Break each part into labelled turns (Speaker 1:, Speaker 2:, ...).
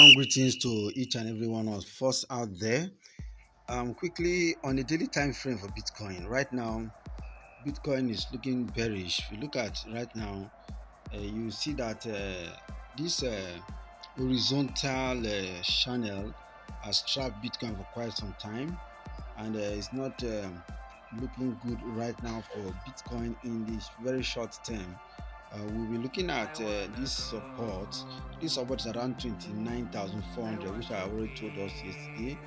Speaker 1: Salam greetings to each and every one of us out there. Quickly on the daily time frame for Bitcoin. Right now, Bitcoin is looking bearish. If you look at right now, you see that this horizontal channel has trapped Bitcoin for quite some time, and it's not looking good right now for Bitcoin in this very short term. We'll be looking at this support. This support is around 29,400, which I already told us yesterday,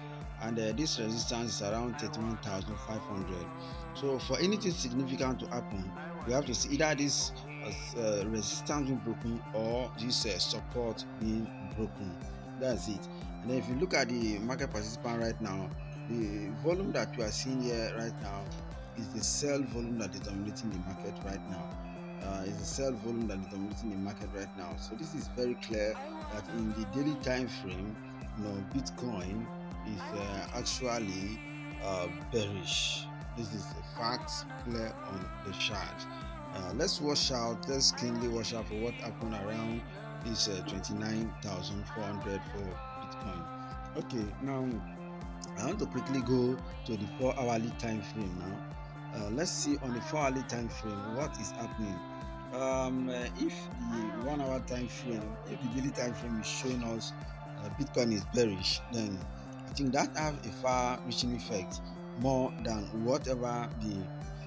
Speaker 1: and this resistance is around 31,500. So for anything significant to happen, we have to see either this resistance being broken or this support being broken. That's it. And then if you look at the market participant right now, the volume that we are seeing here right now is the sell volume that is dominating the market right now. Is the sell volume that is dominating the market right now. So this is very clear that in the daily time frame, Bitcoin is actually bearish. This is a fact clear on the chart. Let's watch out. Let's keenly watch out for what happened around this 29,400 for Bitcoin. Okay, now I want to quickly go to the 4-hourly time frame now. Let's see on the 4-hourly time frame what is happening. If the 1-hour time frame, if the daily time frame is showing us Bitcoin is bearish, then I think that have a far-reaching effect more than whatever the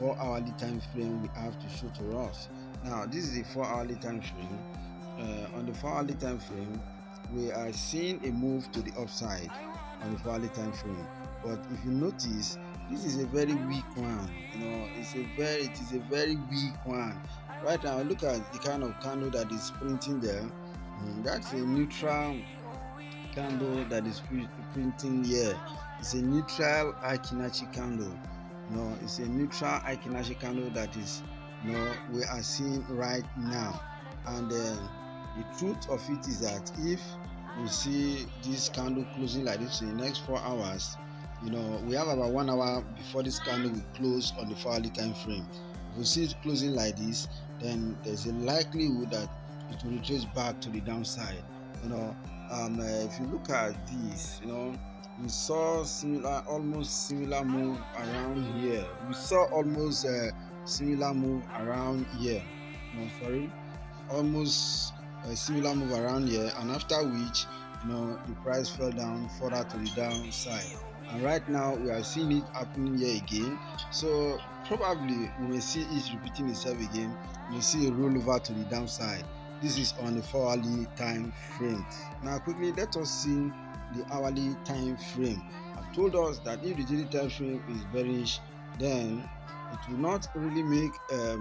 Speaker 1: 4-hourly time frame we have to show to us. Now, this is the 4-hourly time frame. On the 4-hourly time frame, we are seeing a move to the upside on the 4-hourly time frame. But if you notice, this is a very weak one. It is a very weak one. Right now, look at the kind of candle that is printing there. That's a neutral candle that is printing here. It's a neutral Akinachi candle. It's a neutral Akinachi candle that is we are seeing right now. And the truth of it is that if we see this candle closing like this in the next 4 hours, we have about 1 hour before this candle will close on the 4-hourly time frame. If we see it closing like this, then there's a likelihood that it will retrace back to the downside. If you look at this, we saw almost similar move around here. We saw almost similar move around here. Almost a similar move around here, and after which, the price fell down further to the downside. And right now we are seeing it happening here again. So probably we may see it repeating itself again. We may see a rollover to the downside. This is on the 4-hourly time frame. Now quickly let us see the hourly time frame. I've told us that if the daily time frame is bearish, then it will not really make a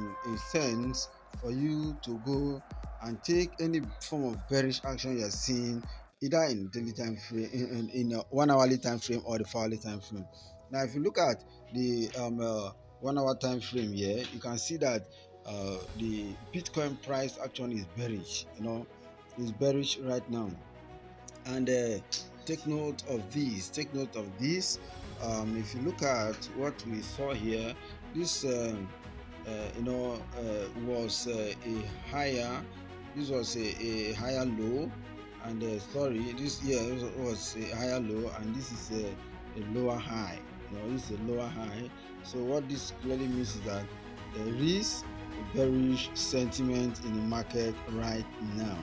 Speaker 1: sense for you to go and take any form of bearish action you're seeing either in daily time frame, in a 1-hourly time frame or the 4-hourly time frame. Now if you look at the 1-hour time frame here, you can see that the Bitcoin price action is bearish. Is bearish right now. And take note of this. If you look at what we saw here, this was a higher. This was a higher low, and this here was a higher low, and this is a lower high. This is a lower high. So what this clearly means is that there is a bearish sentiment in the market right now,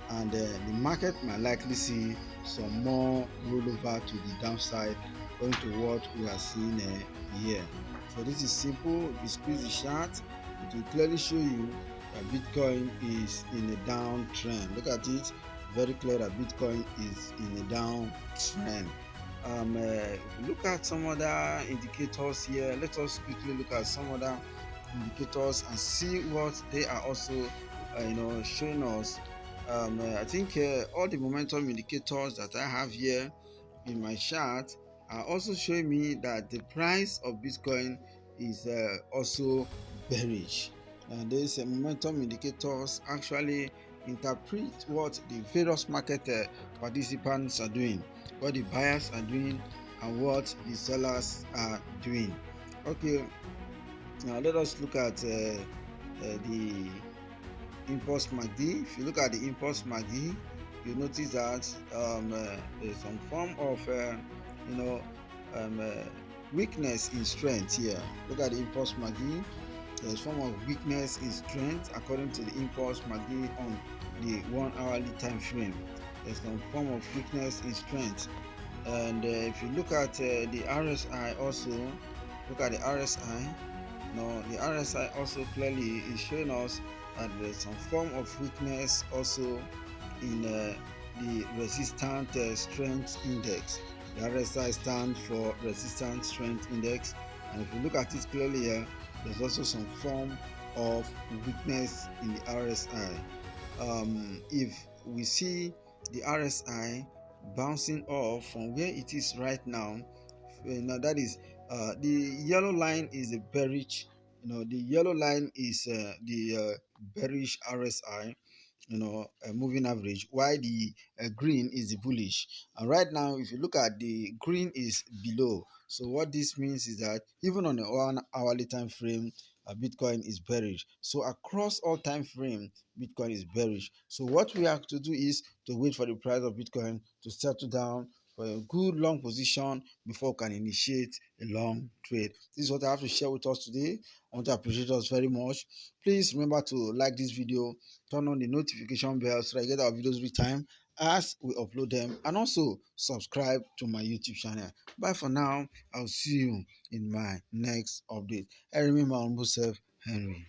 Speaker 1: and the market might likely see some more rollover to the downside going to what we are seeing here. So this is simple. If you squeeze the chart, it will clearly show you that Bitcoin is in a downtrend. Look at it, very clear that Bitcoin is in a downtrend. If you look at some other indicators here, let us quickly look at some other indicators and see what they are also showing us. I think all the momentum indicators that I have here in my chart are also showing me that the price of Bitcoin is also bearish. And these momentum indicators actually interpret what the various market participants are doing, what the buyers are doing, and what the sellers are doing. Okay, now let us look at the impulse MACD. If you look at the impulse MACD, you notice that there's some form of you know weakness in strength here. Look at the impulse MACD. There's form of weakness in strength according to the impulse MACD on the 1 hourly time frame. There's some form of weakness in strength. And if you look at the RSI also, look at the RSI. Now the RSI also clearly is showing us that there's some form of weakness also in the resistant strength index. The RSI stands for resistant strength index, and if you look at it clearly here, there's also some form of weakness in the RSI. If we see the RSI bouncing off from where it is right now, now that is the yellow line is the bearish. The yellow line is the bearish RSI, moving average, while the green is the bullish. And right now, if you look at the green is below, so what this means is that even on a 1 hourly time frame, Bitcoin is bearish. So across all time frame, Bitcoin is bearish. So what we have to do is to wait for the price of Bitcoin to settle down for a good long position before we can initiate a long trade. This is what I have to share with us today. I want to appreciate us very much. Please remember to like this video, turn on the notification bell so that you get our videos every time as we upload them, and also subscribe to my YouTube channel. Bye for now. I'll see you in my next update. I remain my humble self, Henry.